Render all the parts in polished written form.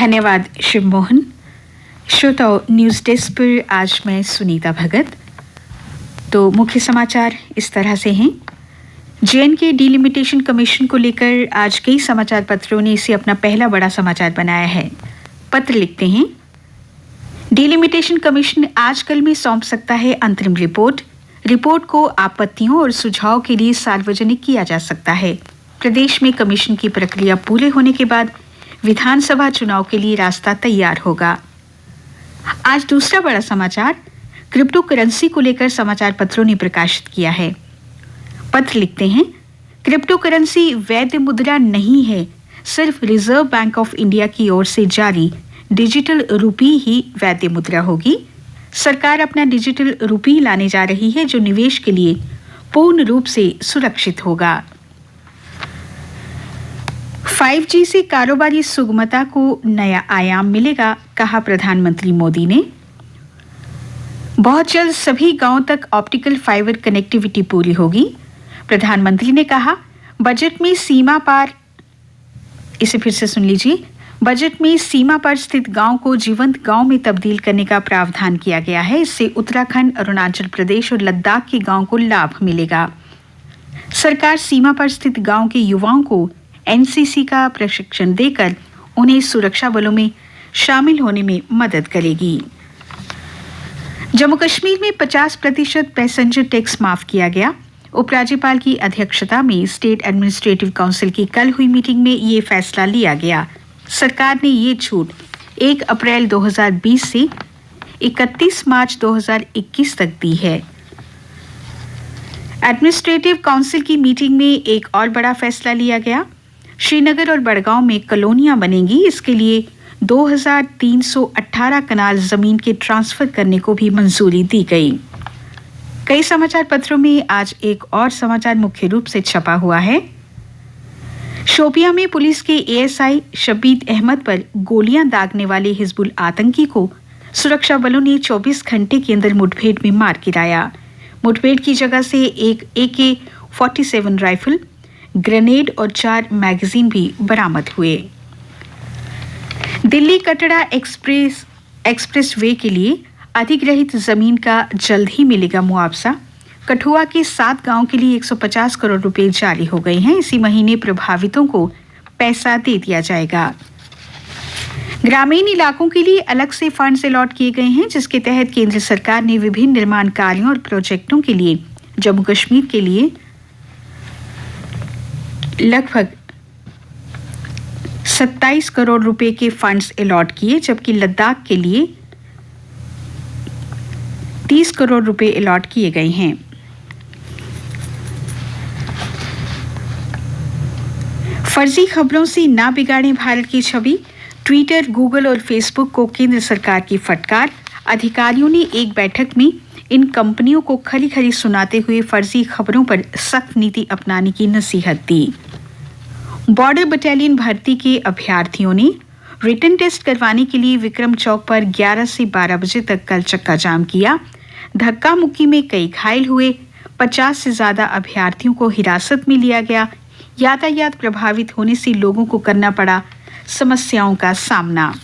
धन्यवाद Shiv Mohan. श्रोताओ, news desk पर आज मैं सुनीता भगत। तो मुख्य समाचार इस तरह से हैं। जेएनके डिलिमिटेशन कमीशन को लेकर आज कई समाचार पत्रों ने इसे अपना पहला बड़ा समाचार बनाया है। पत्र लिखते हैं, डिलिमिटेशन कमीशन आज कल में सौंप सकता है अंतरिम रिपोर्ट। रिपोर्ट को आपत्तियों और सुझाव के लिए सार्वजनिक किया जा सकता है। प्रदेश में कमीशन की प्रक्रिया पूरे होने के बाद विधानसभा चुनाव के लिए रास्ता तैयार होगा। आज दूसरा बड़ा समाचार क्रिप्टो करेंसी को लेकर समाचार पत्रों ने प्रकाशित किया है। पत्र लिखते हैं, क्रिप्टो करेंसी वैध मुद्रा नहीं है, सिर्फ रिजर्व बैंक ऑफ इंडिया की ओर से जारी डिजिटल रुपी ही वैध मुद्रा होगी। सरकार अपना डिजिटल रुपी लाने जा रही है जो निवेश के लिए पूर्ण रूप से सुरक्षित होगा। 5G से कारोबारी सुगमता को नया आयाम मिलेगा, कहा प्रधानमंत्री मोदी ने। बहुत जल्द सभी गांवों तक ऑप्टिकल फाइबर कनेक्टिविटी पूरी होगी। प्रधानमंत्री ने कहा, बजट में सीमा पार, इसे फिर से सुन लीजिए, बजट में सीमा पर स्थित गांव को जीवंत गांव में तब्दील करने का प्रावधान किया गया है। इससे उत्तराखंड, अरुणाचल प्रदेश और लद्दाख के गांव को लाभ मिलेगा। सरकार सीमा पर स्थित गांव के युवाओं को एनसीसी का प्रशिक्षण देकर उन्हें सुरक्षा बलों में शामिल होने में मदद करेगी। जम्मू कश्मीर में 50% पैसेंजर टैक्स माफ किया गया। उपराज्यपाल की अध्यक्षता में स्टेट एडमिनिस्ट्रेटिव काउंसिल की कल हुई मीटिंग में ये फैसला लिया गया। सरकार ने ये छूट 1 अप्रैल 2020 से 31 मार्च 2021 तक दी है। एडमिनिस्ट्रेटिव काउंसिल की मीटिंग में एक और बड़ा फैसला लिया गया। श्रीनगर और बड़गांव में कॉलोनियां बनेंगी। इसके लिए 2318 कनाल जमीन के ट्रांसफर करने को भी मंजूरी दी गई। कई समाचार पत्रों में आज एक और समाचार मुख्य रूप से छपा हुआ है। शोपियां में पुलिस के एएसआई शब्बीर अहमद पर गोलियां दागने वाले हिजबुल आतंकी को सुरक्षा बलों ने 24 घंटे के अंदर मुठभेड़ में मार गिराया। मुठभेड़ की जगह से एक AK-47 राइफल, ग्रेनेड और 4 मैगजीन भी बरामद हुए। दिल्ली कटरा एक्सप्रेस वे के लिए अधिग्रहित जमीन का जल्द ही मिलेगा मुआवजा। कठुआ के 7 गांव के लिए 150 करोड़ रुपए जारी हो गए हैं। इसी महीने प्रभावितों को पैसा दे दिया जाएगा। ग्रामीण इलाकों के लिए अलग से फंड अलॉट किए गए हैं, जिसके तहत केंद्र सरकार ने विभिन्न निर्माण कार्यों और प्रोजेक्टों के लिए जम्मू कश्मीर के लिए लगभग 27 करोड़ रुपए के फंड्स अलॉट किए, जबकि लद्दाख के लिए 30 करोड़ रुपए अलॉट किए गए हैं। फर्जी खबरों से ना बिगाड़ें भारत की छवि। ट्विटर, गूगल और फेसबुक को केंद्र सरकार की फटकार। अधिकारियों ने एक बैठक में इन कंपनियों को खरी खरी सुनाते हुए फर्जी खबरों पर सख्त नीति अपनाने की नसीहत दी। बॉर्डर बटालियन भर्ती के अभ्यर्थियों ने रिटन टेस्ट करवाने के लिए विक्रम चौक पर 11 से 12 बजे तक कल चक्का जाम किया। धक्का मुक्की में कई घायल हुए। 50 से ज्यादा अभ्यर्थियों को हिरासत में लिया गया। यातायात प्रभावित होने से लोगों को करना पड़ा समस्याओं का सामना।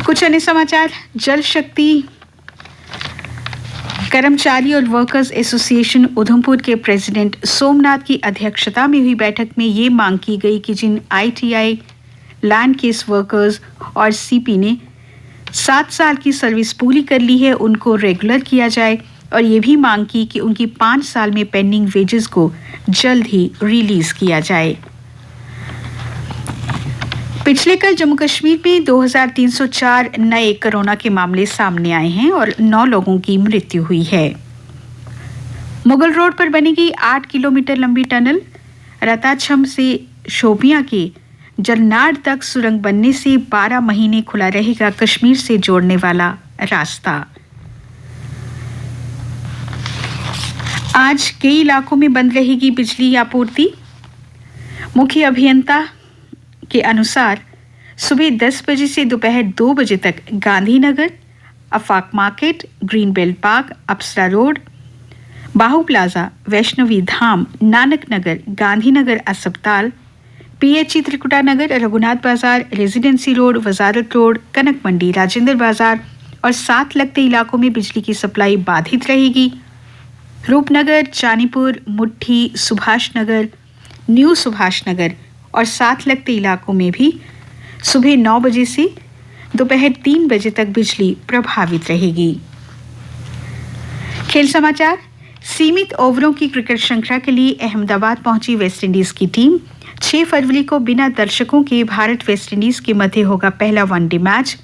कुछ अन्य समाचार। जल शक्ति कर्मचारी और वर्कर्स एसोसिएशन उधमपुर के प्रेसिडेंट सोमनाथ की अध्यक्षता में हुई बैठक में ये मांग की गई कि जिन ITI लैंड केस वर्कर्स और CP ने 7 साल की सर्विस पूरी कर ली है, उनको रेगुलर किया जाए और ये भी मांग की कि उनकी 5 साल में पेंडिंग वेजेस को जल्द ही रिलीज किया जाए। पिछले कल जम्मू कश्मीर में 2304 नए कोरोना के मामले सामने आए हैं और 9 लोगों की मृत्यु हुई है। मुगल रोड पर बनेगी 8 किलोमीटर लंबी टनल। रताछम से शोपियां के जलनाड तक सुरंग बनने से 12 महीने खुला रहेगा कश्मीर से जोड़ने वाला रास्ता। आज कई इलाकों में बंद रहेगी बिजली आपूर्ति। मुख्य अभियंता के अनुसार सुबह 10 बजे से दोपहर 2 बजे तक Gandhinagar, Afaq market, green belt park, Apsara road, Bahu plaza, Vaishnavi Dham, Nanak Nagar, Gandhinagar अस्पताल, PHE Trikuta Nagar, Raghunath Bazaar, residency road, Wazarat road, Kanak Mandi, Rajendra Bazaar और साथ लगते इलाकों में बिजली की सप्लाई बाधित रहेगी। रूपनगर, चानीपुर, मुट्ठी, सुभाष नगर, न्यू सुभाष नगर और साथ लगते इलाकों में भी सुबह 9 बजे से दोपहर 3 बजे तक बिजली प्रभावित रहेगी। खेल समाचार। सीमित ओवरों की क्रिकेट श्रृंखला के लिए अहमदाबाद पहुंची वेस्टइंडीज की टीम 6 फरवरी को बिना दर्शकों के भारत वेस्टइंडीज के मध्य होगा पहला वनडे मैच।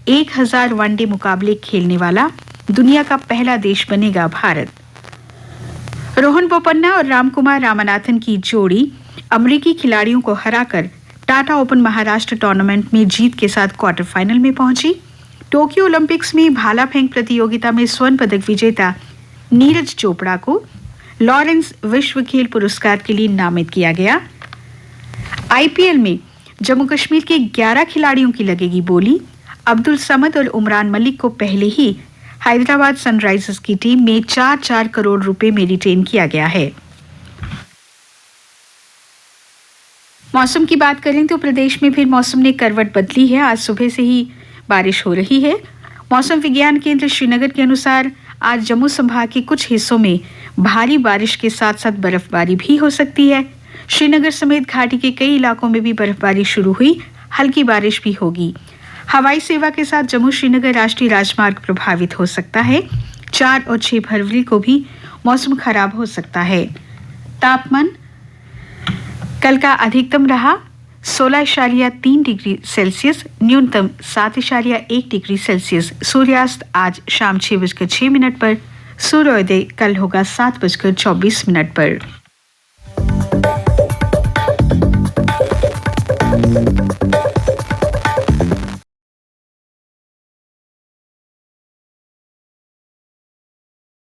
1000 वनडे मुकाबले खेलने वाला दुनिया का पहला देश बनेगा भारत। रोहन बोपन्ना और रामकुमार रामनाथन की जोड़ी अमेरिकी खिलाड़ियों को हराकर टाटा ओपन महाराष्ट्र टूर्नामेंट में जीत के साथ क्वार्टर फाइनल में पहुंची। टोक्यो ओलंपिक्स में भाला फेंक प्रतियोगिता में स्वर्ण पदक विजेता नीरज चोपड़ा को लॉरेंस विश्व खेल पुरस्कार के लिए नामित किया गया। आईपीएल में जम्मू कश्मीर के 11 खिलाड़ियों की लगेगी बोली। अब्दुल समद और उमरान मलिक को पहले ही हैदराबाद सनराइजर्स की टीम में 4-4 करोड़ रुपए में रिटेन किया गया है। मौसम की बात करें तो प्रदेश में फिर मौसम ने करवट बदली है। आज सुबह से ही बारिश हो रही है। मौसम विज्ञान केंद्र श्रीनगर के अनुसार आज जम्मू संभाग के कुछ हिस्सों में भारी बारिश के साथ साथ बर्फबारी भी हो सकती है। श्रीनगर समेत घाटी के कई इलाकों में भी बर्फबारी शुरू हुई, हल्की बारिश भी होगी। हवाई सेवा के साथ जम्मू श्रीनगर राष्ट्रीय राजमार्ग प्रभावित हो सकता है। 4 और 6 फरवरी को भी मौसम खराब हो सकता है। तापमान कल का अधिकतम रहा 16.3 डिग्री सेल्सियस, न्यूनतम 7.1 डिग्री सेल्सियस। सूर्यास्त आज शाम 6:06 पर, सूर्योदय कल होगा 7:24 पर।